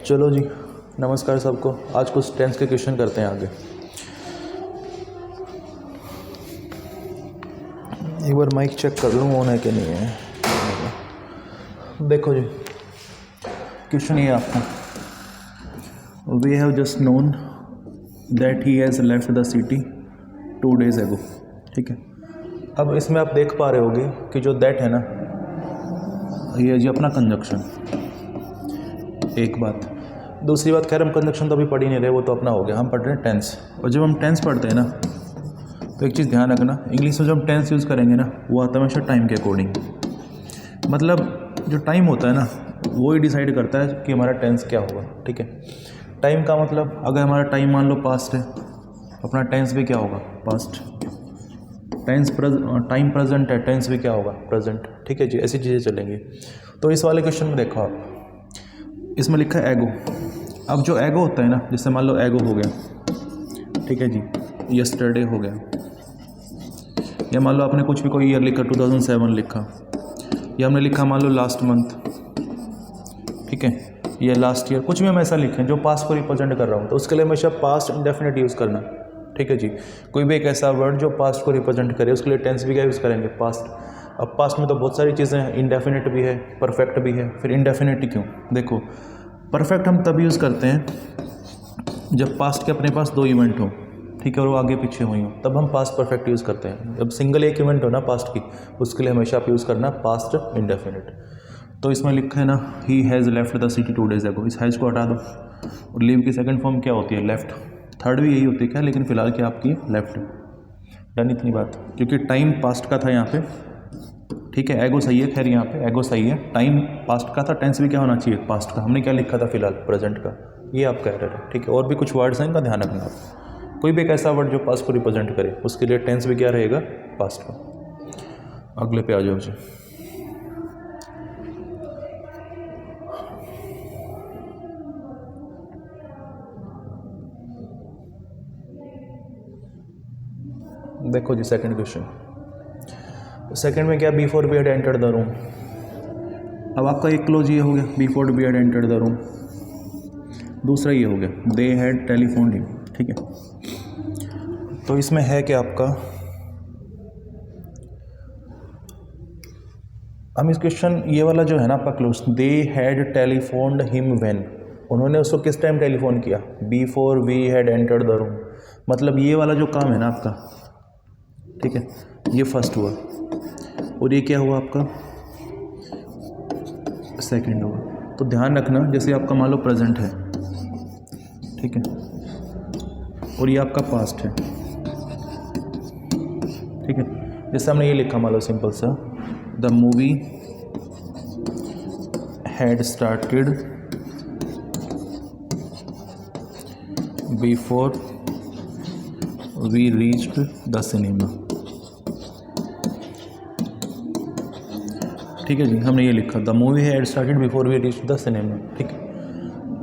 चलो जी, नमस्कार सबको। आज कुछ टेंस के क्वेश्चन करते हैं आगे। एक बार माइक चेक कर लूँ ऑन है कि नहीं है। देखो जी, क्वेश्चन ये आपका, we have just known that he has left the city 2 days ago। ठीक है, अब इसमें आप देख पा रहे होगे कि जो दैट है ना, ये जी अपना कंजक्शन। एक बात, दूसरी बात, खैर हम कंजक्शन तो अभी पढ़ ही नहीं रहे, वो तो अपना हो गया। हम पढ़ रहे हैं टेंस। और जब हम टेंस पढ़ते हैं ना, तो एक चीज़ ध्यान रखना, इंग्लिश में जब हम टेंस यूज़ करेंगे ना, वो आता है हमेशा टाइम के अकॉर्डिंग। मतलब जो टाइम होता है ना, वो ही डिसाइड करता है कि हमारा टेंस क्या होगा। ठीक है, टाइम का मतलब, अगर हमारा टाइम मान लो पास्ट है, अपना टेंस भी क्या होगा, पास्ट। टाइम प्रेजेंट है, टेंस भी क्या होगा, प्रेजेंट। ठीक है जी, ऐसी चीज़ें चलेंगी। तो इस वाले क्वेश्चन में देखो आप, इसमें लिखा है एगो। अब जो एगो होता है ना, जैसे मान लो एगो हो गया, ठीक है जी, यस्टरडे हो गया, या मान लो आपने कुछ भी कोई ईयर लिखा 2007 लिखा, या हमने लिखा मान लो लास्ट मंथ, ठीक है, या लास्ट ईयर, कुछ भी हम ऐसा लिखें जो पास्ट को रिप्रेजेंट कर रहा हूँ, तो उसके लिए हमेशा पास्ट इंडेफिनिट यूज़ करना। ठीक है जी, कोई भी एक ऐसा वर्ड जो पास्ट को रिप्रेजेंट करे, उसके लिए टेंस भी क्या यूज़ करेंगे, पास्ट। अब पास्ट में तो बहुत सारी चीज़ें हैं, इंडेफिनिट भी है, परफेक्ट भी है, फिर इंडेफिनिट क्यों। देखो, परफेक्ट हम तब यूज़ करते हैं जब पास्ट के अपने पास 2 इवेंट हो, ठीक है, और वो आगे पीछे हुई हो, तब हम पास्ट परफेक्ट यूज़ करते हैं। जब सिंगल एक इवेंट हो ना पास्ट की, उसके लिए हमेशा आप यूज़ करना पास्ट इंडेफिनिट। तो इसमें लिखा है ना, ही has left the city 2 days ago, इस हैज़ को हटा दो, और लीव की सेकंड फॉर्म क्या होती है, लेफ्ट। थर्ड भी यही होती है क्या, लेकिन फिलहाल क्या आपकी लेफ्ट। डन, इतनी बात, क्योंकि टाइम पास्ट का था यहाँ पे। ठीक है, एगो सही है, खैर यहाँ पे एगो सही है, टाइम पास्ट का था, टेंस भी क्या होना चाहिए, पास्ट का। हमने क्या लिखा था फिलहाल, प्रेजेंट का। ये आपका एरर है। ठीक है, और भी कुछ वर्ड्स हैं, इनका ध्यान रखना आप। कोई भी एक ऐसा वर्ड जो पास्ट को रिप्रेजेंट करे, उसके लिए टेंस भी क्या रहेगा, पास्ट का। अगले पे आ जाओ जी। देखो जी, सेकंड क्वेश्चन। सेकंड में क्या, before we had entered the room. अब आपका एक क्लोज ये हो गया, before we had entered the room. दूसरा ये हो गया, दे हैड टेलीफोन्ड हिम। ठीक है, तो इसमें है क्या आपका, हम इस क्वेश्चन ये वाला जो है ना आपका clause, they had telephoned him when, उन्होंने उसको किस टाइम टेलीफोन किया, before we had entered the room. मतलब ये वाला जो काम है ना आपका, ठीक है, ये फर्स्ट हुआ, और ये क्या हुआ आपका, सेकंड हुआ। तो ध्यान रखना, जैसे आपका मान लो प्रेजेंट है, ठीक है, और ये आपका पास्ट है। ठीक है, जैसे हमने ये लिखा, मान लो सिंपल सा, the movie had started before we reached the cinema. ठीक है जी, हमने ये लिखा, the movie had started before we reached the cinema. ठीक है,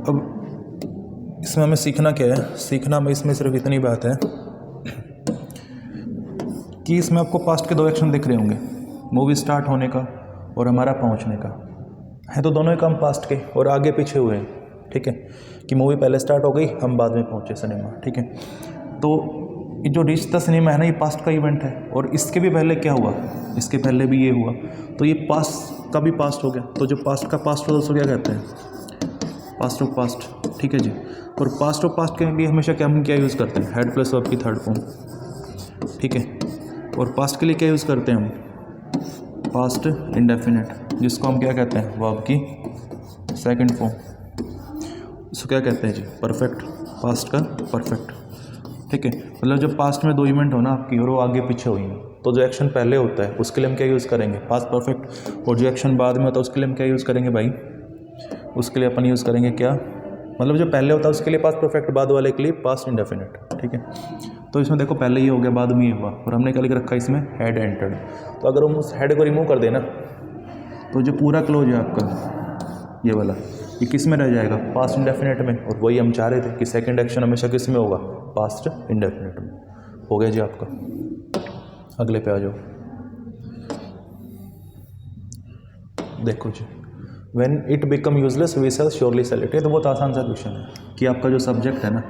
अब इसमें हमें सीखना क्या है, सीखना में इसमें सिर्फ इतनी बात है कि इसमें आपको पास्ट के 2 एक्शन दिख रहे होंगे, मूवी स्टार्ट होने का और हमारा पहुंचने का है, तो दोनों ही काम पास्ट के और आगे पीछे हुए हैं। ठीक है, कि मूवी पहले स्टार्ट हो गई, हम बाद में पहुंचे सिनेमा। ठीक है, तो ये जो रीच द सिनेमा है ना, ये पास्ट का इवेंट है, और इसके भी पहले क्या हुआ, इसके पहले भी ये हुआ, तो ये पास्ट का भी पास्ट हो गया। तो जो पास्ट का पास्ट हो, उसको क्या कहते हैं, पास्ट ऑफ पास्ट। ठीक है जी, और पास्ट ऑफ पास्ट के लिए हमेशा क्या हम क्या यूज़ करते हैं, हेड प्लस वर्ब की थर्ड फॉर्म। ठीक है, और पास्ट के लिए क्या यूज़ करते हैं हम, पास्ट इंडेफिनिट, जिसको हम क्या कहते हैं, वर्ब की सेकंड फॉर्म। इसको क्या कहते हैं जी, परफेक्ट, पास्ट का परफेक्ट। ठीक है, मतलब जब पास्ट में 2 इवेंट हो ना आपकी, और वो आगे पीछे हुई हैं, तो जो एक्शन पहले होता है उसके लिए हम क्या यूज़ करेंगे, पास्ट परफेक्ट, और जो एक्शन बाद में होता है उसके लिए हम क्या यूज़ करेंगे भाई, उसके लिए अपन यूज़ करेंगे क्या, मतलब जो पहले होता है उसके लिए पास्ट परफेक्ट, बाद वाले के लिए पास्ट इंडेफिनिट। ठीक है, तो इसमें देखो पहले ये हो गया, बाद में ये हुआ, और हमने क्या लिख रखा है इसमें, हैड एंटर्ड। तो अगर हम उस हैड को रिमूव कर देना, तो जो पूरा क्लोज है आपका ये वाला, ये किस में रह जाएगा, पास्ट इंडेफिनिट में। और वही हम चाह रहे थे कि सेकंड एक्शन हमेशा किस में होगा, पास्ट इंडेफिनिट में। हो गया जी आपका। अगले पे आ जाओ। देखो जी, when it become useless we shall surely sell it. ये तो बहुत आसान सा क्वेश्चन है कि आपका जो सब्जेक्ट है ना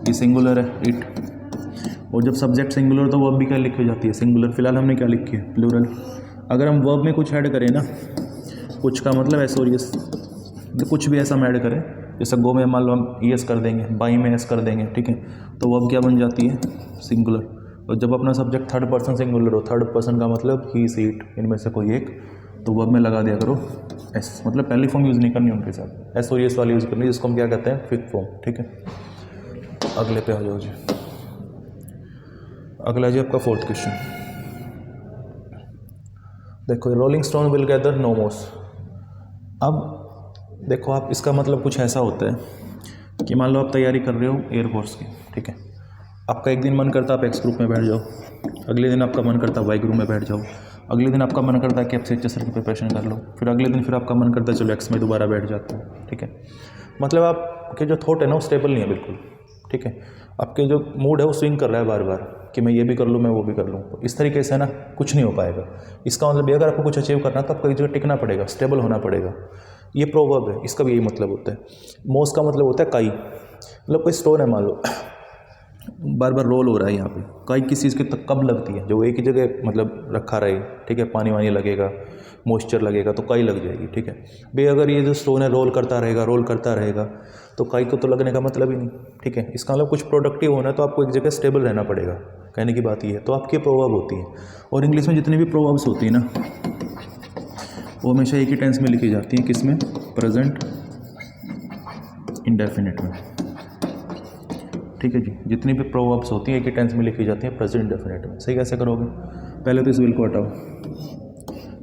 ये सिंगुलर है इट, और जब सब्जेक्ट सिंगुलर तो वर्ब भी क्या लिखी जाती है सिंगुलर। फिलहाल हमने क्या लिखी है प्लूरल। अगर हम वर्ब में कुछ ऐड करें ना, कुछ का मतलब एसोरियस, तो कुछ भी ऐसा हम ऐड करें, जैसे गो में मान लो हम ईएस कर देंगे, बाई में एस कर देंगे, ठीक है, तो वर्ब क्या बन जाती है सिंगुलर। और जब अपना सब्जेक्ट थर्ड पर्सन सिंगुलर हो, थर्ड पर्सन का मतलब ही सी इट, इनमें से कोई एक, तो वर्ब में लगा दिया करो एस, मतलब पहली फॉर्म यूज़ नहीं करनी उनके साथ, एसोरियस वाली यूज़ करनी, जिसको हम क्या कहते हैं फिफ्थ फॉर्म, ठीक है। अगले पे आ जाओ जी। अगला जी आपका फोर्थ क्वेश्चन देखो, rolling stone will gather no moss. अब देखो आप, इसका मतलब कुछ ऐसा होता है कि मान लो आप तैयारी कर रहे हो एयरफोर्स की, ठीक है, आपका एक दिन मन करता है आप एक्स ग्रुप में बैठ जाओ, अगले दिन आपका मन करता है वाई ग्रुप में बैठ जाओ, अगले दिन आपका मन करता है कि आप सीएचएसएल की प्रिपरेशन कर लो, फिर अगले दिन फिर आपका मन करता है चलो एक्स में दोबारा बैठ जाता हूँ, ठीक है। मतलब आपके जो थॉट है ना वो स्टेबल नहीं है बिल्कुल, ठीक है। आपके जो मूड है वो स्विंग कर रहा है बार बार कि मैं ये भी कर लूँ, मैं वो भी कर लूँ, तो इस तरीके से ना कुछ नहीं हो पाएगा। इसका मतलब ये, अगर आपको कुछ अचीव करना है तो आपको एक जगह टिकना पड़ेगा, स्टेबल होना पड़ेगा। ये प्रोवर्ब है, इसका भी यही मतलब होता है। मोस का मतलब होता है काई, मतलब कोई स्टोन है मान लो बार बार रोल हो रहा है यहाँ पे, काई किस चीज़ की तक कब लगती है, जो एक ही जगह मतलब रखा रहे, ठीक है, पानी वानी लगेगा, मॉइस्चर लगेगा तो काई लग जाएगी, ठीक है भाई। अगर ये जो स्टोन है रोल करता रहेगा तो काई को तो लगने का मतलब ही नहीं, ठीक है। इसका मतलब कुछ प्रोडक्टिव होना है तो आपको एक जगह स्टेबल रहना पड़ेगा, कहने की बात ये है। तो आपकी प्रोवर्ब होती है, और इंग्लिश में जितनी भी प्रोवर्ब्स होती है ना वो हमेशा एक ही टेंस में लिखी जाती हैं, किस में, प्रेजेंट इंडेफिनिट में, ठीक है जी। जितनी भी प्रोवर्ब्स होती हैं एक ही टेंस में लिखी जाती हैं, प्रेजेंट इंडेफिनिट में। सही कैसे करोगे, पहले तो इस विल को हटाओ,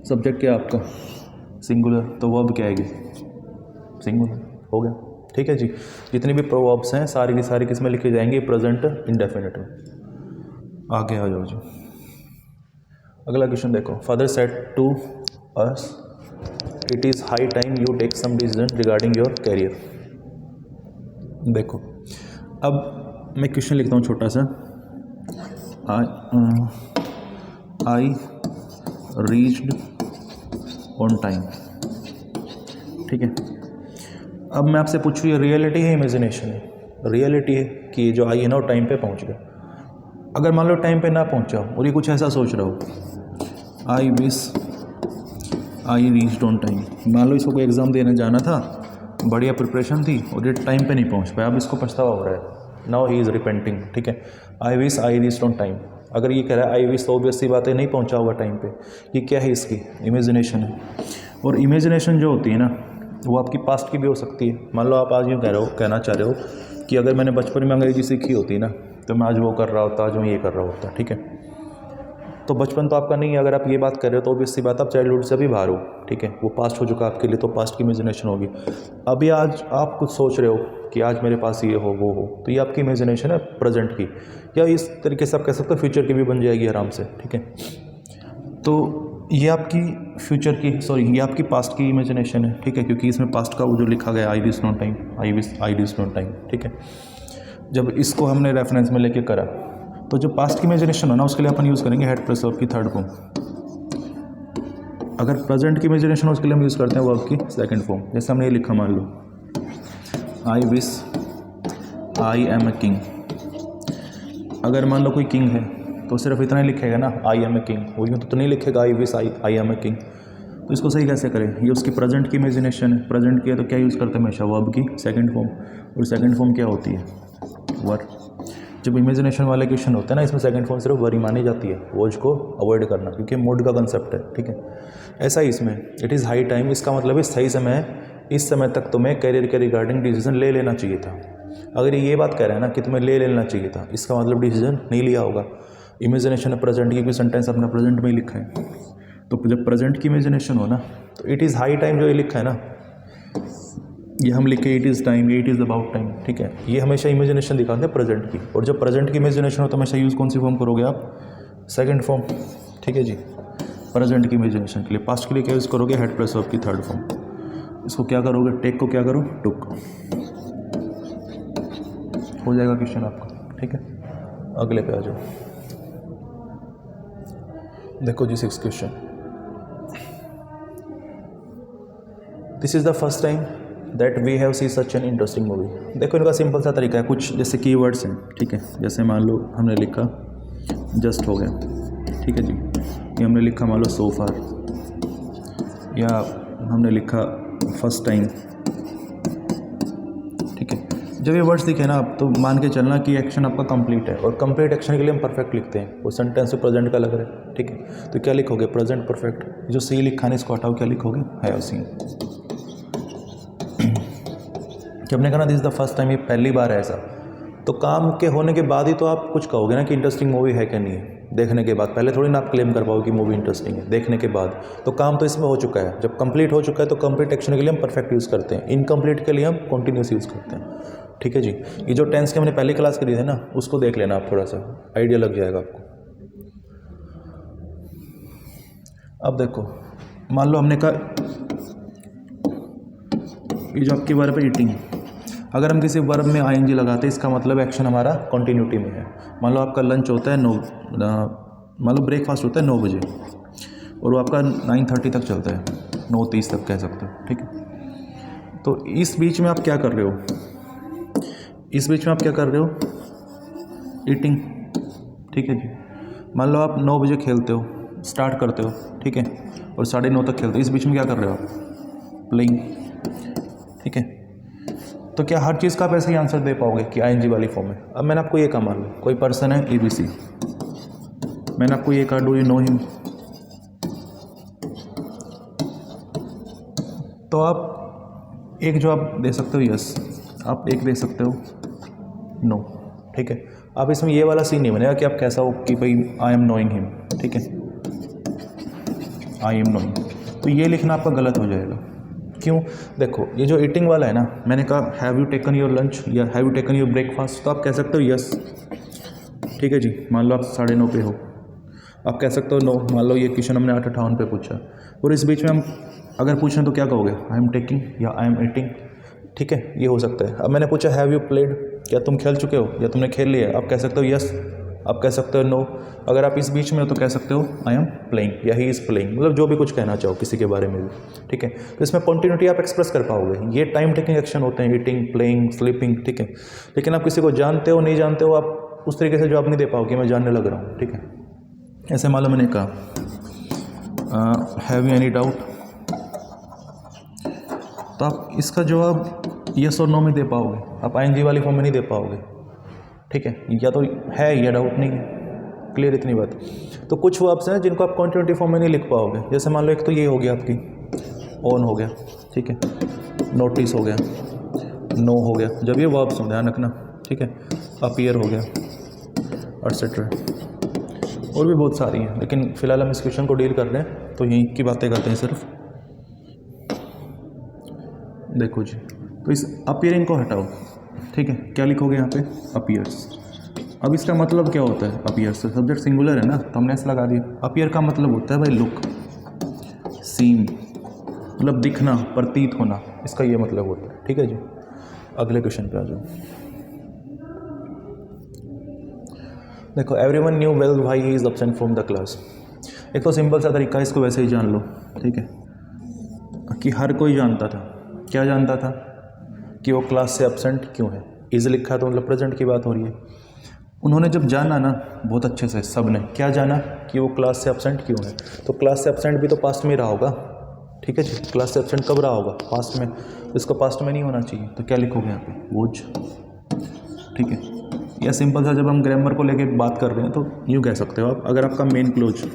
सब्जेक्ट क्या है आपका सिंगुलर, तो वर्ब क्या आएगी सिंगुलर, हो गया, ठीक है जी। जितनी भी प्रोवर्ब्स हैं सारी की सारी किस में लिखी जाएंगी, प्रेजेंट इंडेफिनिट में। आगे आ जाओ जी। अगला क्वेश्चन देखो, father said to us it is high time you take some decision regarding your career. देखो अब मैं क्वेश्चन लिखता हूँ छोटा सा, आई रीच्ड ऑन टाइम, ठीक है। अब मैं आपसे पूछूँ ये रियलिटी है इमेजिनेशन है। रियलिटी है कि ये जो आई है ना वो टाइम पे पहुँच गया। अगर मान लो टाइम पे ना पहुँचा और ये कुछ ऐसा सोच रहा हो, आई wish I reached on time, मान लो इसको कोई एग्ज़ाम देने जाना था, बढ़िया प्रिपरेशन थी और ये टाइम पे नहीं पहुँच पाया, अब इसको पछतावा हो रहा है, नाउ ही इज़ रिपेंटिंग, ठीक है। आई wish I reached on time, अगर ये कह रहा है आई विश तो ऑब्वियस सी बात है नहीं पहुँचा होगा टाइम पे, ये क्या है इसकी इमेजिनेशन है। और इमेजिनेशन जो होती है ना वो आपकी पास्ट की भी हो सकती है। मान लो आप आज यूँ कहना चाह रहे हो कि अगर मैंने बचपन में अंग्रेजी सीखी होती ना तो मैं आज वो कर रहा होता, आज मैं ये कर रहा होता, ठीक है। तो बचपन तो आपका नहीं है, अगर आप ये बात कर रहे हो तो ऑब्वियस सी बात आप चाइल्डहुड से भी बाहर हो, ठीक है, वो पास्ट हो चुका आपके लिए, तो पास्ट की इमेजिनेशन होगी। अभी आज आप कुछ सोच रहे हो कि आज मेरे पास ये हो वो हो, तो ये आपकी इमेजिनेशन है प्रेजेंट की, या इस तरीके से आप कह सकते हो फ्यूचर की भी बन जाएगी आराम से, ठीक है। तो ये आपकी फ्यूचर की ये आपकी पास्ट की इमेजिनेशन है, ठीक है, क्योंकि इसमें पास्ट का वो जो लिखा गया I wish not time, I wish not time, ठीक है। जब इसको हमने रेफरेंस में लेके करा तो जो पास्ट की इमेजिनेशन हो ना उसके लिए अपन यूज़ करेंगे हेड प्लस वर्ब की थर्ड फॉर्म। अगर प्रेजेंट की इमेजिनेशन हो उसके लिए हम यूज़ करते हैं वर्ब की सेकंड फॉर्म। जैसे हमने ये लिखा, मान लो I wish I am a king, अगर मान लो कोई किंग है तो सिर्फ इतना ही लिखेगा ना आई एम ए किंग, वो यूँ तो नहीं लिखेगा I wish I am a king. तो इसको सही कैसे करें, ये उसकी प्रेजेंट की इमेजिनेशन है, प्रेजेंट की है तो क्या यूज़ करते हैं हमेशा वर्ब की सेकंड फॉर्म, और सेकंड फॉर्म क्या होती है वर। जब इमेजिनेशन वाले क्वेश्चन होते हैं ना इसमें सेकंड फॉर्म सिर्फ वर ही मानी जाती है, वर्ज को अवॉइड करना, क्योंकि मोड का कंसेप्ट है, ठीक है। ऐसा ही इसमें इट इज़ हाई टाइम, इसका मतलब है सही समय है, इस समय तक तुम्हें करियर के रिगार्डिंग डिसीजन ले लेना चाहिए था। अगर ये बात कह रहा है ना कि तुम्हें ले लेना चाहिए था, इसका मतलब डिसीजन नहीं लिया होगा। इमेजिनेशन है प्रेजेंट की, कोई सेंटेंस अपना प्रेजेंट में ही लिखा है, तो जब प्रेजेंट की इमेजिनेशन हो ना तो इट इज़ हाई टाइम जो ये लिखा है ना, ये हम लिखे it is time, it is about time, ठीक है, ये हमेशा इमेजिनेशन दिखाते हैं प्रेजेंट की। और जब प्रेजेंट की इमेजिनेशन हो तो हमेशा यूज़ कौन सी फॉर्म करोगे आप, सेकंड फॉर्म, ठीक है जी, प्रेजेंट की इमेजिनेशन के लिए। पास्ट के लिए क्या यूज़ करोगे, हेड प्लस वर्ब की थर्ड फॉर्म। इसको क्या करोगे, टेक को क्या करो, टुक, हो जाएगा क्वेश्चन आपका, ठीक है। अगले पे आ जाओ, देखो जी 6th question, this is the first time that we have see such an interesting movie. देखो इनका सिंपल सा तरीका है, कुछ जैसे कीवर्ड्स हैं, ठीक है। जैसे मान लो हमने लिखा जस्ट हो गया, ठीक है जी। ये हमने लिखा मान लो सो फार, या हमने लिखा फर्स्ट टाइम, ठीक है। जब ये वर्ड्स दिखे ना आप, तो मान के चलना कि एक्शन आपका कंप्लीट है, और कंप्लीट एक्शन के लिए हम परफेक्ट लिखते हैं। वो सेंटेंस में प्रेजेंट का लग रहा है, ठीक है। तो क्या लिखोगे? Present perfect. जो सी लिखा है इसको हटाओ, क्या लिखोगे? Have seen. कि हमने कहा ना this is the first time, ये पहली बार है ऐसा, तो काम के होने के बाद ही तो आप कुछ कहोगे ना कि इंटरेस्टिंग मूवी है क्या नहीं है। देखने के बाद, पहले थोड़ी ना आप क्लेम कर पाओगे कि मूवी इंटरेस्टिंग है, देखने के बाद। तो काम तो इसमें हो चुका है। जब कंप्लीट हो चुका है तो कंप्लीट एक्शन के लिए हम परफेक्ट यूज़ करते हैं, इनकम्प्लीट के लिए हम कॉन्टिन्यूस यूज़ करते हैं, ठीक है जी। ये जो टेंस के हमने पहली क्लास करी है ना, उसको देख लेना आप, थोड़ा सा आइडिया लग जाएगा आपको। अब देखो, मान लो हमने कहा ये जो आपकी वर्ब है ईटिंग, अगर हम किसी वर्ब में आईएनजी लगाते हैं, इसका मतलब एक्शन हमारा कंटिन्यूटी में है। मान लो आपका लंच होता है मान लो ब्रेकफास्ट होता है 9 बजे, और वो आपका 9:30 तक चलता है, 9:30 तक कह सकते हो, ठीक है। तो इस बीच में आप क्या कर रहे हो? इस बीच में आप क्या कर रहे हो? ईटिंग, ठीक है जी। मान लो आप 9 बजे खेलते हो, स्टार्ट करते हो, ठीक है, और 9:30 तक खेलते हो। इस बीच में क्या कर रहे हो आप? प्लेइंग, ठीक है। तो क्या हर चीज़ का आप ऐसे ही आंसर दे पाओगे कि आईएनजी वाली फॉर्म में? अब मैंने आपको ये कहा, मान लो कोई पर्सन है ABC, मैंने आपको ये कहा डू यू नो हिम, तो आप एक जवाब दे सकते हो यस, आप एक दे सकते हो नो, ठीक है। आप इसमें ये वाला सीन नहीं बनेगा कि आप कैसा हो कि भाई आई एम नोइंग हिम, ठीक है, आई एम नोइंग, तो ये लिखना आपका गलत हो जाएगा। क्यों? देखो ये जो ईटिंग वाला है ना, मैंने कहा have you taken your lunch या have you taken your breakfast, तो आप कह सकते हो यस, ठीक है जी। मान लो आप 9:30 पे हो, आप कह सकते हो नो। मान लो ये क्वेश्चन हमने 8:58 पे पूछा, और इस बीच में हम अगर पूछें तो क्या कहोगे? आई एम टेकिंग या आई एम ईटिंग, ठीक है, ये हो सकता है। अब मैंने पूछा हैव यू प्लेड, क्या तुम खेल चुके हो या तुमने खेल लिया? आप कह सकते हो यस, आप कह सकते हो नो। अगर आप इस बीच में हो तो कह सकते हो आई एम प्लेइंग या ही इज़ प्लेइंग, मतलब जो भी कुछ कहना चाहो किसी के बारे में भी, ठीक है। तो इसमें कॉन्टिन्यूटी आप एक्सप्रेस कर पाओगे। ये टाइम टेकिंग एक्शन होते हैं, ईटिंग, प्लेइंग, स्लीपिंग, ठीक है। लेकिन आप किसी को जानते हो नहीं जानते हो, आप उस तरीके से जवाब नहीं दे पाओगे मैं जानने लग रहा हूँ, ठीक है। ऐसे मान लो मैंने कहा हैव यू एनी डाउट, तो आप इसका जवाब यस और नो में दे पाओगे, आप आईएनजी वाली फॉर्म में नहीं दे पाओगे, ठीक है। या तो है या डाउट नहीं है, क्लियर इतनी बात। तो कुछ वर्ब्स हैं जिनको आप कॉन्टिन्यूटी फॉर्म में नहीं लिख पाओगे। जैसे मान लो एक तो ये हो गया आपकी ऑन हो गया, ठीक है, नोटिस हो गया, नो हो गया, जब ये वर्ब्स हों ध्यान रखना, ठीक है, अपीयर हो गया, एटसेट्रा, और भी बहुत सारी हैं, लेकिन फ़िलहाल हम इस क्वेश्चन को डील कर रहे हैं तो यहीं की बातें करते हैं सिर्फ। देखो जी, तो इस अपीयरिंग को हटाओ, ठीक है, क्या लिखोगे यहाँ पे? अपीयर्स। अब इसका मतलब क्या होता है? अपीयर्स, सब्जेक्ट सिंगुलर है ना, तो हमने ऐसा लगा दिया। अपीयर का मतलब होता है भाई लुक, सीम, मतलब दिखना, प्रतीत होना, इसका ये मतलब होता है, ठीक है जी। अगले क्वेश्चन पे आ जाओ। देखो everyone new well why he is absent from the class. एक तो सिंपल सा तरीका, इसको वैसे ही जान लो, ठीक है, कि हर कोई जानता था। क्या जानता था? कि वो क्लास से एब्सेंट क्यों है। इज लिखा तो मतलब प्रेजेंट की बात हो रही है। उन्होंने जब जाना ना बहुत अच्छे से, सब ने क्या जाना कि वो क्लास से एब्सेंट क्यों है। तो क्लास से एब्सेंट भी तो पास्ट में रहा होगा, ठीक है जी। क्लास से एब्सेंट कब रहा होगा? पास्ट में। इसको पास्ट में नहीं होना चाहिए, तो क्या लिखोगे यहाँ पे? वोज, ठीक है। या सिंपल सा, जब हम ग्रामर को लेके बात कर रहे हैं तो यूँ कह सकते हो आप, अगर आपका main close,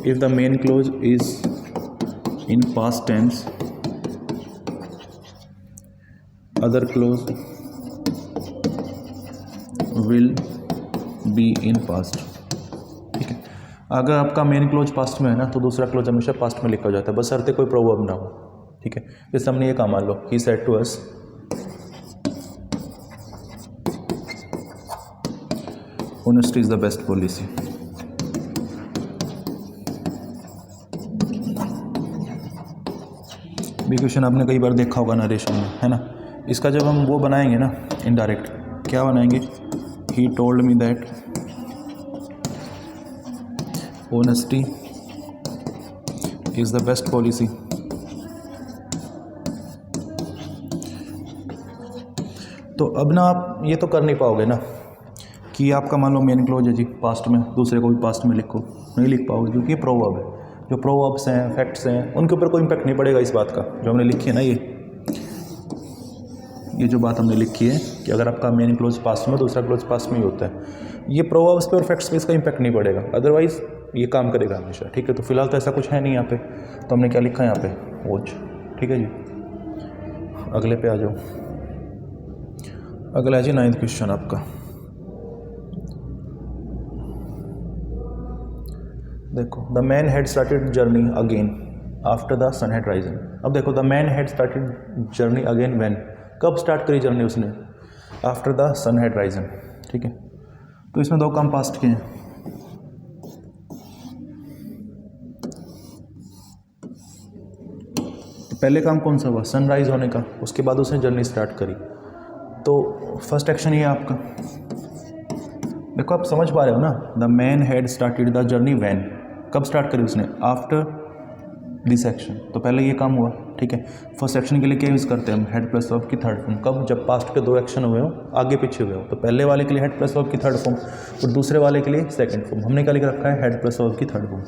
if the main clause is in past tense, other clause will be in past, ठीक है। अगर आपका मेन क्लोज पास्ट में है ना, तो दूसरा क्लोज हमेशा पास्ट में लिखा जाता है, बस शर्त कोई प्रोवर्ब ना हो, ठीक है। जैसे हमने ये कहा, मान लो he said to us, honesty is the best policy। भी क्वेश्चन आपने कई बार देखा होगा नरेशन में, है ना। इसका जब हम वो बनाएंगे ना इनडायरेक्ट, क्या बनाएंगे? He told me that honesty is the best policy. तो अब ना आप ये तो कर नहीं पाओगे ना कि आपका मान लो मेन क्लोज है जी पास्ट में, दूसरे को भी पास्ट में लिखो, नहीं लिख पाओगे क्योंकि ये प्रोवर्ब है। जो प्रोवर्ब्स हैं, फैक्ट्स हैं, उनके ऊपर कोई इम्पैक्ट नहीं पड़ेगा इस बात का जो हमने लिखी है ना। ये जो बात हमने लिखी है कि अगर आपका मेन क्लोज पास्ट में, दूसरा क्लोज पास्ट में ही होता है, ये प्रोवर्ब्स पे और फैक्ट्स पे इसका इम्पैक्ट नहीं पड़ेगा, अदरवाइज ये काम करेगा हमेशा। ठीक है, तो फिलहाल तो ऐसा कुछ है नहीं यहाँ पे, तो हमने क्या लिखा है यहाँ पे, वॉच। ठीक है जी, अगले पे आ जाओ। अगला है जी 9th क्वेश्चन आपका। देखो, the man had started journey again after the sun had risen. अब देखो, the man had started journey again when, कब स्टार्ट करी जर्नी उसने, after the sun had risen. ठीक है, तो इसमें दो काम पास्ट के हैं। तो पहले काम कौन सा हुआ, सनराइज होने का, उसके बाद उसने जर्नी स्टार्ट करी। तो फर्स्ट एक्शन ये है आपका। देखो आप समझ पा रहे हो ना, the man had started the journey when, कब स्टार्ट करी उसने, आफ्टर दिस एक्शन। तो पहले ये काम हुआ। ठीक है, फर्स्ट एक्शन के लिए क्या यूज़ करते हैं हम, हेड प्लस वर्ब की थर्ड फॉर्म। कब, जब पास्ट के दो एक्शन हुए हो, आगे पीछे हुए हो। तो पहले वाले के लिए हेड प्लस वर्ब की थर्ड फॉर्म और दूसरे वाले के लिए सेकंड फॉर्म। हमने क्या लिख रखा है, हेड प्लस वर्ब की थर्ड फॉर्म।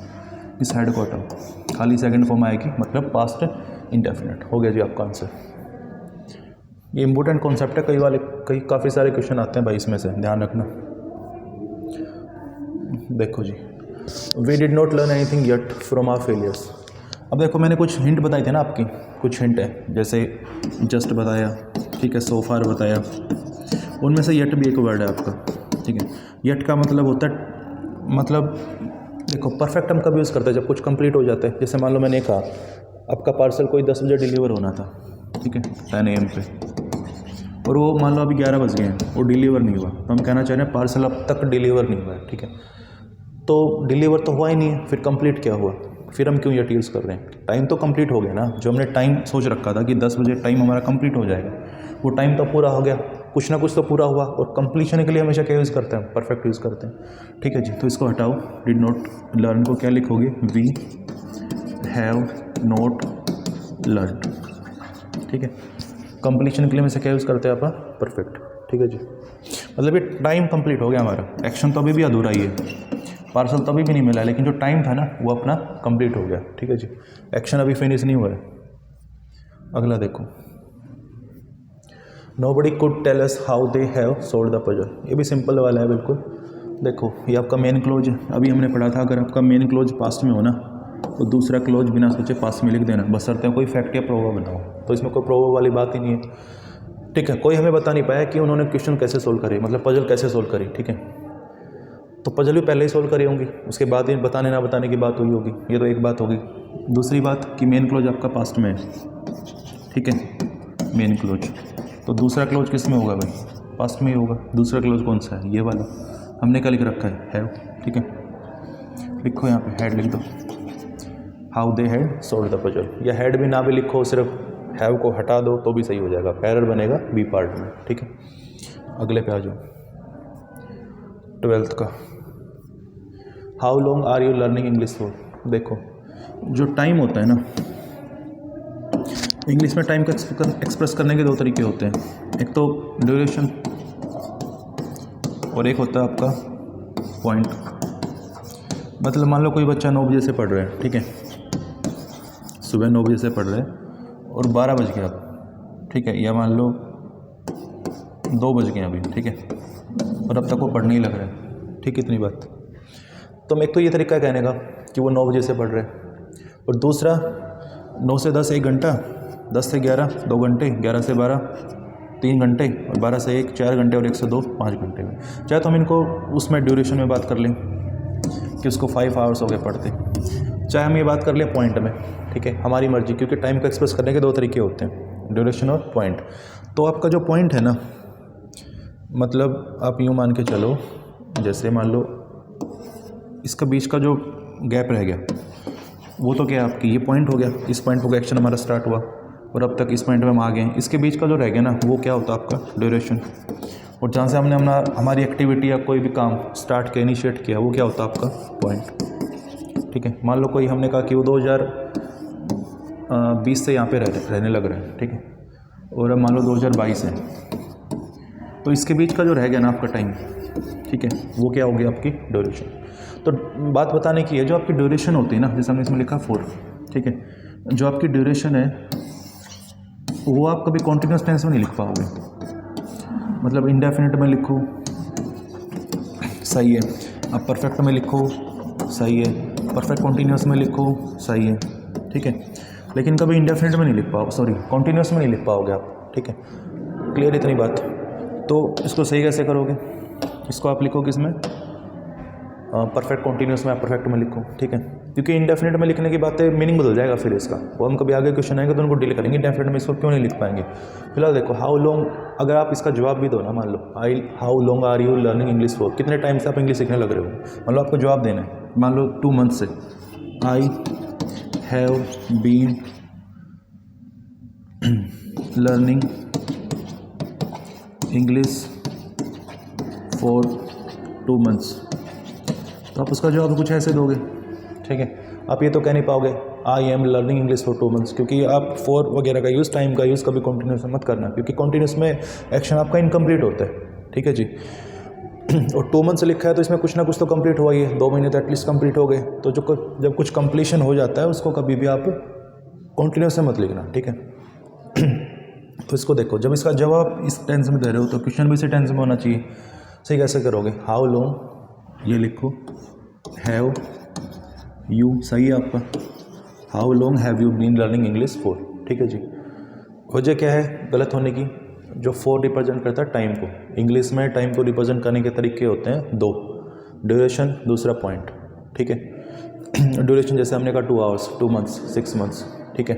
इस हेड को हटाओ, खाली सेकंड फॉर्म आएगी, मतलब पास्ट इंडेफिनिट। हो गया जी आपका आंसर। ये इंपॉर्टेंट कॉन्सेप्ट है, कई काफ़ी सारे क्वेश्चन आते हैं भाई इसमें से, ध्यान रखना। देखो जी, we did not learn anything yet from our failures. अब देखो, मैंने कुछ हिंट बताई थे ना आपकी, कुछ हिंट है, जैसे जस्ट बताया, ठीक है, सो फार बताया, उनमें से येट भी एक वर्ड है आपका। ठीक है, येट का मतलब होता है, मतलब देखो परफेक्ट हम कब यूज़ करते हैं, जब कुछ कंप्लीट हो जाता है। जैसे मान लो मैंने कहा आपका पार्सल कोई 10 बजे डिलीवर होना था, ठीक है, 10 AM पे, और वो मान लो अभी 11 बज गए हैं, वो डिलीवर नहीं हुआ। तो हम कहना चाह रहे हैं पार्सल अब तक डिलीवर नहीं हुआ है। ठीक है, तो डिलीवर तो हुआ ही नहीं है, फिर कंप्लीट क्या हुआ, फिर हम क्यों येट यूज़ कर रहे हैं, टाइम तो कंप्लीट हो गया ना। जो हमने टाइम सोच रखा था कि 10 बजे टाइम हमारा कंप्लीट हो जाएगा, वो टाइम तो पूरा हो गया, कुछ ना कुछ तो पूरा हुआ। और कंप्लीशन के लिए हमेशा क्या यूज़ करते हैं, परफेक्ट यूज़ करते हैं। ठीक है जी, तो इसको हटाओ, डिड नॉट लर्न को क्या लिखोगे, वी हैव नॉट लर्न। ठीक है, कंप्लीशन के लिए हमेशा क्या यूज़ करते हैं आप, परफेक्ट। ठीक है जी, मतलब ये टाइम कंप्लीट हो गया हमारा, एक्शन तो अभी भी अधूरा ही है, पार्सल तो अभी भी नहीं मिला, लेकिन जो टाइम था ना वो अपना कंप्लीट हो गया। ठीक है जी, एक्शन अभी फिनिश नहीं हुआ है। अगला देखो, nobody could tell us how they have solved the puzzle. ये भी सिंपल वाला है बिल्कुल। देखो, ये आपका मेन क्लोज है, अभी हमने पढ़ा था, अगर आपका मेन क्लोज पास्ट में हो ना, तो दूसरा क्लोज बिना सोचे पास्ट में लिख देना, बशर्ते कोई फैक्ट या प्रोवर्ब बनाओ। तो इसमें कोई प्रोवर्ब वाली बात ही नहीं है। ठीक है, कोई हमें बता नहीं पाया कि उन्होंने क्वेश्चन कैसे सोल्व करे, मतलब पजल कैसे सोल्व करी। ठीक है, तो पजल भी पहले ही सोल्व करी होंगी, उसके बाद ही बताने ना बताने की बात हुई होगी। ये तो एक बात होगी। दूसरी बात कि मेन क्लोज आपका पास्ट में है। ठीक है, मेन क्लोज, तो दूसरा क्लोज किस में होगा भाई, पास्ट में ही होगा। दूसरा क्लोज कौन सा है, ये वाला। हमने क्या लिख रखा है, हैव। ठीक है, लिखो यहाँ पे हैड लिख दो, how they had sold the puzzle. या हैड भी ना भी लिखो, सिर्फ हैव को हटा दो तो भी सही हो जाएगा, एरर बनेगा बी पार्ट में। ठीक है, अगले पे आ जाओ, 12th का, how long are you learning English for. देखो, जो टाइम होता है ना, इंग्लिश में टाइम को एक्सप्रेस करने के दो तरीके होते हैं, एक तो ड्यूरेशन और एक होता है आपका पॉइंट। मतलब मान लो कोई बच्चा 9 बजे से पढ़ रहा है, ठीक है, सुबह 9 बजे से पढ़ रहे हैं और 12 बज गया अब, ठीक है, या मान लो 2 बज गए अभी, ठीक है, और अब तक वो पढ़ने ही लग रहा है। ठीक, इतनी बात। तो एक तो ये तरीका है कहने का कि वो 9 बजे से पढ़ रहे हैं, और दूसरा 9 से 10 1 घंटा, 10 से 11 2 घंटे, 11 से 12 3 घंटे, और 12 से 1 4 घंटे, और 1 से 2 5 घंटे में। चाहे तो हम इनको उसमें ड्यूरेशन में बात कर लें कि उसको 5 आवर्स हो गए पढ़ते, चाहे हम ये बात कर लें पॉइंट में। ठीक है, हमारी मर्जी, क्योंकि टाइम को एक्सप्रेस करने के दो तरीके होते हैं, ड्यूरेशन और पॉइंट। तो आपका जो पॉइंट है ना, मतलब आप यूँ मान के चलो, जैसे मान लो इसका बीच का जो गैप रह गया, वो तो क्या है आपकी, ये पॉइंट हो गया, इस पॉइंट पर एक्शन हमारा स्टार्ट हुआ और अब तक इस पॉइंट में हम आ गए हैं। इसके बीच का जो रह गया ना, वो क्या होता है आपका ड्यूरेशन। और जहाँ से हमने हमारी एक्टिविटी या कोई भी काम स्टार्ट किया, इनिशिएट किया, वो क्या होता है आपका पॉइंट। ठीक है। मान लो कोई हमने कहा कि वो 2020 से यहाँ पे रहने लग रहे हैं, ठीक है, और अब मान लो 2022 है, तो इसके बीच का जो रह गया ना आपका टाइम, ठीक है, वो क्या होगी आपकी ड्यूरेशन। तो बात बताने की है, जो आपकी ड्यूरेशन होती है ना, जैसे हमने इसमें लिखा 4, ठीक है, जो आपकी ड्यूरेशन है वो आप कभी कॉन्टिन्यूस टेंस में नहीं लिख पाओगे। मतलब इंडेफिनिट में लिखो सही है, आप परफेक्ट में लिखो सही है, परफेक्ट कॉन्टिन्यूस में लिखो सही है, ठीक है, लेकिन कभी इंडेफिनिट में नहीं लिख पाओगे, सॉरी कॉन्टिन्यूस में नहीं लिख पाओगे आप, ठीक है। क्लियर इतनी बात। तो इसको सही कैसे करोगे, इसको आप लिखोगे इसमें परफेक्ट कॉन्टिन्यूस में, आप परफेक्ट में लिखो, ठीक है, क्योंकि इंडेफिनिट में लिखने की बात है मीनिंग बदल जाएगा फिर इसका, वो हम कभी आगे क्वेश्चन आएंगे तो उनको डील करेंगे। इंडेफिनिट में इसको क्यों नहीं लिख पाएंगे। फिलहाल देखो हाउ लॉन्ग, अगर आप इसका जवाब भी दो ना, मान लो how long are you learning English for, कितने टाइम से आप इंग्लिश सीखने लग रहे हो, मान लो आपको जवाब देना है, मान लो 2 मंथ से, I have been learning English for 2 months, तो आप उसका जवाब कुछ ऐसे दोगे, ठीक है। आप ये तो कह नहीं पाओगे I am learning English for 2 months, क्योंकि आप फॉर वगैरह का यूज़, टाइम का यूज़ कभी कॉन्टिन्यूस मत करना, क्योंकि कॉन्टिन्यूस में एक्शन आपका इनकम्प्लीट होता है, ठीक है जी। और 2 मंथ से लिखा है तो इसमें कुछ ना कुछ तो कंप्लीट हुआ ही है, 2 महीने तो एटलीस्ट कंप्लीट हो गए। तो जब कुछ कंप्लीशन हो जाता है उसको कभी भी आप कॉन्टिन्यूस से मत लिखना, ठीक है। तो इसको देखो, जब इसका जवाब इस टेंस में दे रहे हो तो क्वेश्चन भी इसी टेंस में होना चाहिए। सही कैसे करोगे, हाउ लॉन्ग, ये लिखो हैव यू, सही है आपका, how long have you been learning English for, ठीक है जी। वजह क्या है गलत होने की, जो 4 रिप्रेजेंट करता है टाइम को, इंग्लिश में टाइम को रिप्रेजेंट करने के तरीके होते हैं 2, ड्यूरेशन, दूसरा पॉइंट, ठीक है। ड्यूरेशन जैसे हमने कहा 2 आवर्स, 2 मंथ्स, 6 मंथ्स, ठीक है,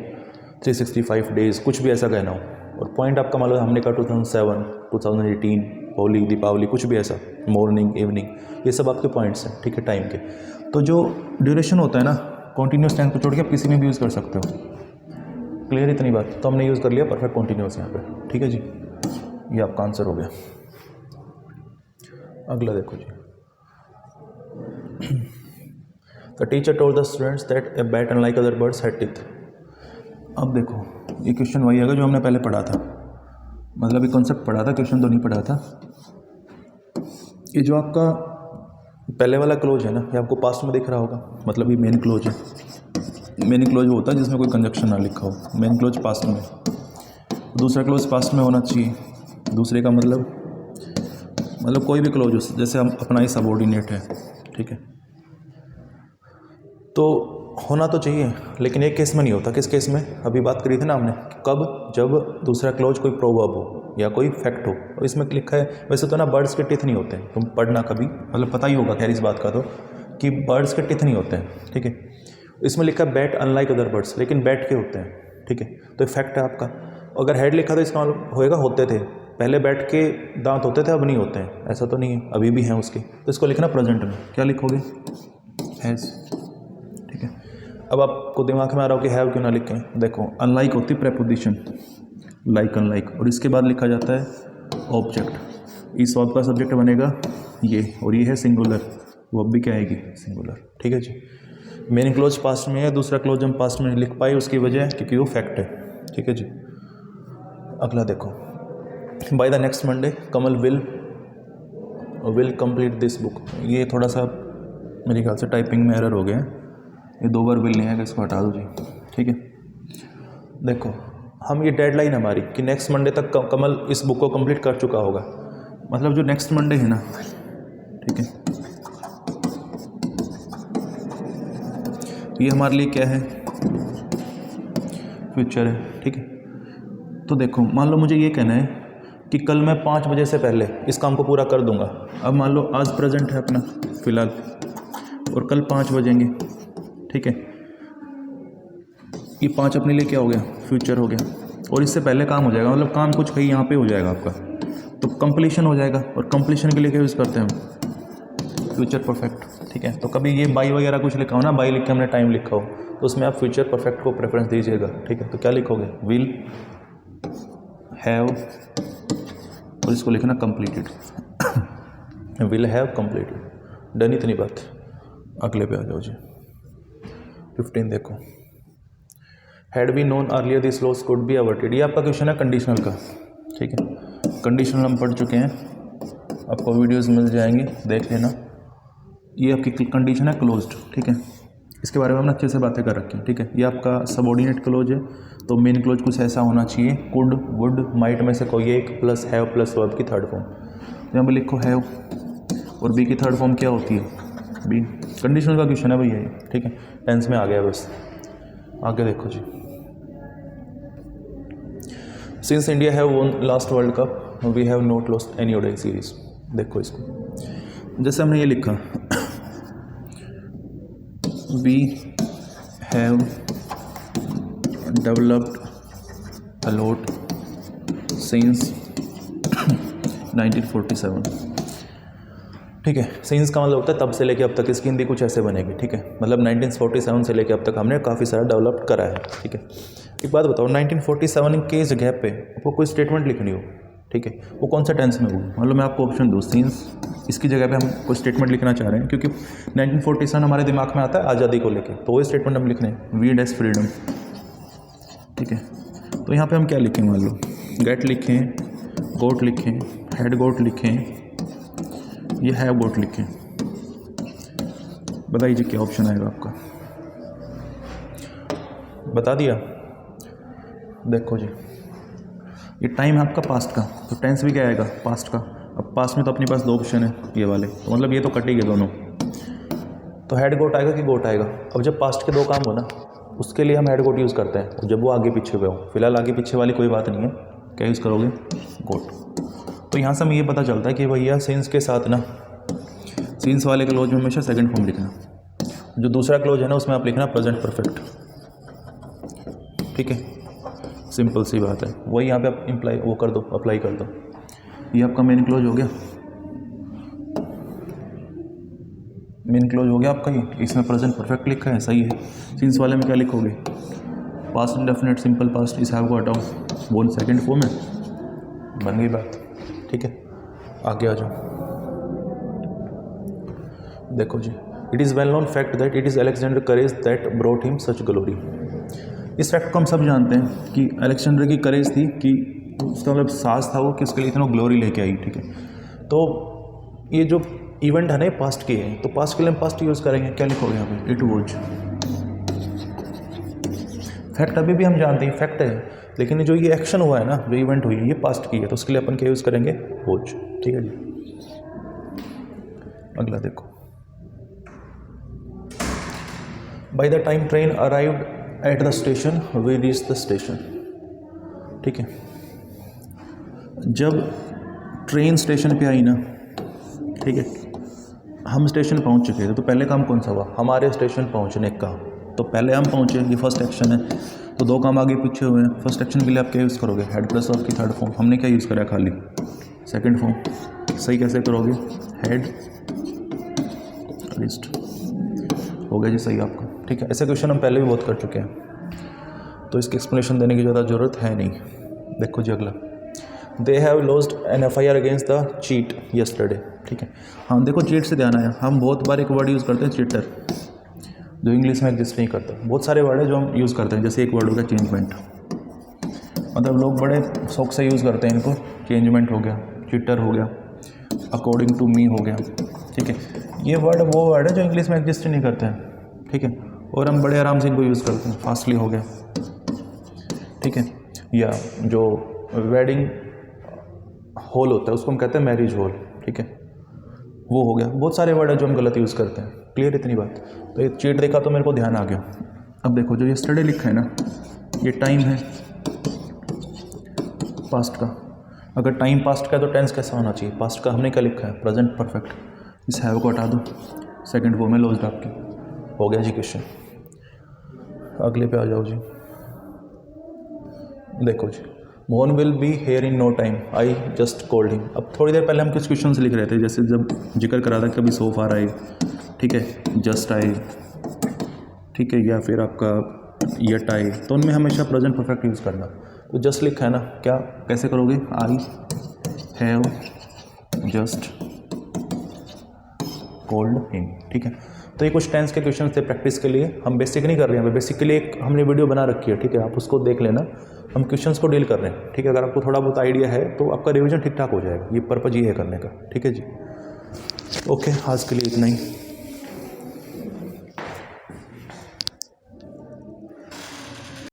365 डेज, कुछ भी ऐसा कहना हो, और पॉइंट आपका मान लो हमने कहा 2007, 2018, होली, दीपावली, कुछ भी ऐसा, मॉर्निंग, इवनिंग, ये सब आपके पॉइंट्स हैं, ठीक है, टाइम के। तो जो ड्यूरेशन होता है ना, कॉन्टिन्यूस टाइम को छोड़ के आप किसी में भी यूज़ कर सकते हो। क्लियर इतनी बात। तो हमने यूज़ कर लिया परफेक्ट कॉन्टिन्यूस यहाँ पे, ठीक है जी, ये आपका आंसर हो गया। अगला देखो जी, the teacher told the students that a bat unlike other birds had teeth. अब देखो ये क्वेश्चन वही आएगा जो हमने पहले पढ़ा था, मतलब ये कॉन्सेप्ट पढ़ा था, क्वेश्चन तो नहीं पढ़ा था। ये जो आपका पहले वाला क्लोज है ना, ये आपको पास्ट में दिख रहा होगा, मतलब ये मेन क्लोज है। मेन क्लोज वो होता है जिसमें कोई कंजक्शन ना लिखा हो, मेन क्लोज पास्ट में, दूसरा क्लोज पास्ट में होना चाहिए। दूसरे का मतलब कोई भी क्लोज हो, जैसे हम अपना ही सबऑर्डिनेट है, ठीक है, तो होना तो चाहिए, लेकिन एक केस में नहीं होता। किस केस में, अभी बात करी थी ना हमने, कब, जब दूसरा क्लोज कोई प्रोवर्ब हो या कोई फैक्ट हो। और इसमें लिखा है, वैसे तो ना बर्ड्स के टीथ नहीं होते हैं, तुम पढ़ना कभी, मतलब पता ही होगा खैर इस बात का तो, कि बर्ड्स के टीथ नहीं होते हैं, ठीक है। इसमें लिखा है बैट अनलाइक अदर बर्ड्स, लेकिन बैट के होते हैं, ठीक है, तो फैक्ट है आपका। अगर हेड लिखा तो इसका होएगा होते थे, पहले बैट के दांत होते थे, अब नहीं होते हैं, ऐसा तो नहीं है, अभी भी हैं उसके। तो इसको लिखना प्रेजेंट में, क्या लिखोगे, हैज़, ठीक है। अब आपको दिमाग में आ रहा हो कि हैव क्यों ना लिखें, देखो अनलाइक होती प्रेपोजिशन, लाइक अनलाइक, और इसके बाद लिखा जाता है ऑब्जेक्ट। इस वर्ब का सब्जेक्ट बनेगा ये, और ये है सिंगुलर, वो अब भी क्या आएगी, सिंगुलर, ठीक है जी। मेन क्लोज पास्ट में है, दूसरा क्लोज हम पास्ट में नहीं लिख पाए, उसकी वजह है क्योंकि वो फैक्ट है, ठीक है जी। अगला देखो, by the next Monday Kamal will complete this book. ये थोड़ा सा मेरे ख्याल से टाइपिंग में एरर हो गया है, ये 2 बार विल नहीं है, इसको हटा दो जी, ठीक है। देखो हम ये डेडलाइन हमारी कि नेक्स्ट मंडे तक कमल इस बुक को कंप्लीट कर चुका होगा, मतलब जो नेक्स्ट मंडे है ना, ठीक है, ये हमारे लिए क्या है, फ्यूचर है, ठीक है। तो देखो मान लो मुझे ये कहना है कि कल मैं 5 बजे से पहले इस काम को पूरा कर दूंगा। अब मान लो आज प्रेजेंट है अपना फ़िलहाल, और कल 5 बजेंगे, ठीक है, ये 5 अपने लिए क्या हो गया, फ्यूचर हो गया, और इससे पहले काम हो जाएगा, मतलब काम कुछ कहीं यहाँ पे हो जाएगा आपका, तो कंप्लीशन हो जाएगा। और कंप्लीशन के लिए क्या यूज़ करते हैं हम, फ्यूचर परफेक्ट, ठीक है। तो कभी ये बाई वगैरह कुछ लिखा हो ना, बाई लिख के हमने टाइम लिखा हो, तो उसमें आप फ्यूचर परफेक्ट को प्रेफरेंस दीजिएगा, ठीक है। तो क्या लिखोगे, विल हैव, और इसको लिखना completed, will have completed, done. इतनी बात। अगले पे आ जाओ जी। 15 देखो, had we known earlier this loss could be averted, ये आपका क्वेश्चन है कंडीशनल का, ठीक है। कंडीशनल हम पढ़ चुके हैं, आपको वीडियोस मिल जाएंगी, देख लेना। ये आपकी कंडीशन है क्लोज्ड, ठीक है, इसके बारे में हमने अच्छे से बातें कर रखी हैं, ठीक है। ये आपका सबऑर्डिनेट क्लोज है, तो मेन क्लोज कुछ ऐसा होना चाहिए, कुड, वुड, माइट में से कोई एक प्लस हैव प्लस वर्ब की थर्ड फॉर्म। यहाँ पर लिखो हैव और बी की थर्ड फॉर्म क्या होती है, बी। कंडीशनल का क्वेश्चन है भैया ये, ठीक है, टेंस में आ गया बस। आगे देखो जी, since India have won last world cup we have not lost any ODI series. देखो इसको, जैसे हमने ये लिखा, we have developed a lot since 1947, ठीक है। सिंस का मतलब होता है तब से लेके अब तक, इसकी हिंदी कुछ ऐसे बनेगी, ठीक है, मतलब 1947 से लेके अब तक हमने काफ़ी सारा डेवलप करा है, ठीक है। एक बात बताओ, 1947 के जगह पे आपको कोई स्टेटमेंट लिखनी हो, ठीक है, वो कौन सा टेंस में होगी, मतलब मैं आपको ऑप्शन दूँ, सिंस, इसकी जगह पे हम कोई स्टेटमेंट लिखना चाह रहे हैं, क्योंकि 1947 हमारे दिमाग में आता है आज़ादी को लेके, तो वही स्टेटमेंट हम लिख रहे हैं, वी डैश फ्रीडम, ठीक है। तो यहाँ पे हम क्या लिखें, मान लो गेट लिखें, गोट लिखें, हेड गोट लिखें, ये हैव गोट लिखें, बताइए जी क्या ऑप्शन आएगा आपका, बता दिया। देखो जी, ये टाइम है आपका पास्ट का, तो टेंस भी क्या आएगा, पास्ट का। अब पास्ट में तो अपने पास दो ऑप्शन है ये वाले, तो मतलब ये तो कटेंगे दोनों, तो हेड गोट आएगा कि गोट आएगा। अब जब पास्ट के दो काम हो ना, उसके लिए हम हेड गोट यूज़ करते हैं, जब वो आगे पीछे हुए हो। फिलहाल आगे पीछे वाली कोई बात नहीं है, क्या यूज़ करोगे, गोट। तो यहाँ से हमें ये पता चलता है कि भैया सिंस के साथ ना, सिंस वाले क्लोज में हमेशा सेकंड फॉर्म लिखना, जो दूसरा क्लोज है ना उसमें आप लिखना प्रेजेंट परफेक्ट, ठीक है, सिंपल सी बात है। वही यहाँ पे आप इम्प्लाई वो कर दो, अप्लाई कर दो। ये आपका मेन क्लोज हो गया, मेन क्लोज हो गया आपका ये, इसमें प्रेजेंट परफेक्ट लिखा है, सही है। सिंस वाले में क्या लिखोगे, पास्ट इंडेफिनिट सिंपल पास्ट, इस हैव को हटाओ, वो सेकंड फॉर्म है, बन गई बात, ठीक है। आगे आ जाओ, देखो जी, it is well known fact that it is Alexander courage that brought him such glory. इस फैक्ट को हम सब जानते हैं कि अलेक्जेंडर की करेज थी, कि उसका मतलब साहस था वो कि उसके लिए इतना ग्लोरी लेके आई, ठीक है। तो ये जो इवेंट है ना, ये पास्ट की है, तो पास्ट के लिए हम पास्ट यूज़ करेंगे, क्या लिखोगे यहाँ पे, इट वॉज। फैक्ट अभी भी हम जानते हैं फैक्ट है, लेकिन जो ये एक्शन हुआ है ना, जो इवेंट हुई है, ये पास्ट की है, तो उसके लिए अपन क्या यूज़ करेंगे, वॉज, ठीक है जी। अगला देखो, by the time train arrived at the station we reach the station, ठीक है। जब ट्रेन स्टेशन पे आई ना, ठीक है, हम स्टेशन पहुंच चुके थे, तो पहले काम कौन सा हुआ, हमारे स्टेशन पहुंचने का, तो पहले हम पहुंचे, ये फर्स्ट एक्शन है, तो दो काम आगे पीछे हुए हैं। फर्स्ट एक्शन के लिए आप क्या यूज़ करोगे, हेड प्लस वर्ब की थर्ड फॉर्म, हमने क्या यूज़ करा खाली सेकंड फॉर्म। सही कैसे करोगे, हेड लिस्ट, हो गया जी सही आपका, ठीक है। ऐसे क्वेश्चन हम पहले भी बहुत कर चुके हैं, तो इसकी एक्सप्लेनेशन देने की ज़्यादा ज़रूरत है नहीं। देखो जी अगला, they have lost N FIR against the cheat yesterday, ठीक है। हाँ देखो, चीट से ध्यान आया, हम बहुत बार एक वर्ड यूज़ करते हैं चीटर, जो इंग्लिश में एग्जिस्ट नहीं करता। बहुत सारे वर्ड है जो हम यूज़ करते हैं, जैसे एक वर्ड हो गया चेंजमेंट, मतलब लोग बड़े शौक से यूज़ करते हैं इनको, चेंजमेंट हो गया, चीटर हो गया, अकॉर्डिंग टू मी हो गया, ठीक है। ये वर्ड वो वर्ड है जो इंग्लिश में एग्जिस्ट नहीं करते हैं, ठीक है, और हम बड़े आराम से इनको यूज़ करते हैं, फास्टली हो गया, ठीक है। या जो वेडिंग हॉल होता है उसको हम कहते हैं मैरिज हॉल, ठीक है, वो हो गया। बहुत सारे वर्ड है जो हम गलत यूज़ करते हैं, क्लियर इतनी बात। तो ये चीट देखा तो मेरे को ध्यान आ गया। अब देखो, जो यस्टरडे लिखा है ना, ये टाइम है पास्ट का। अगर टाइम पास्ट का है तो टेंस कैसा होना चाहिए, पास्ट का। हमने क्या लिखा है, प्रेजेंट परफेक्ट। इस हैव को हटा दो, सेकंड फॉर्म में लॉस्ट आपकी, हो गया जी क्वेश्चन। अगले पे आ जाओ जी, देखो जी, Mohan will be here in no time, I just called him. अब थोड़ी देर पहले हम कुछ क्वेश्चंस लिख रहे थे, जैसे जब जिक्र करा था कभी सो फार आए, ठीक है, जस्ट आए, ठीक है, या फिर आपका यट आए, तो उनमें हमेशा प्रेजेंट परफेक्ट यूज़ करना। तो जस्ट लिखा है ना, क्या कैसे करोगे, I have just called him, ठीक है। तो ये कुछ टेंस के क्वेश्चन थे प्रैक्टिस के लिए, हम बेसिक नहीं कर रहे हैं, बेसिक के लिए एक हमने वीडियो बना रखी है, ठीक है, आप उसको देख लेना। हम क्वेश्चंस को डील कर रहे हैं, ठीक है। अगर आपको थोड़ा बहुत आइडिया है तो आपका रिवीजन ठीक ठाक हो जाएगा, ये पर्पज़ ये है करने का, ठीक है जी। ओके, आज के लिए इतना ही।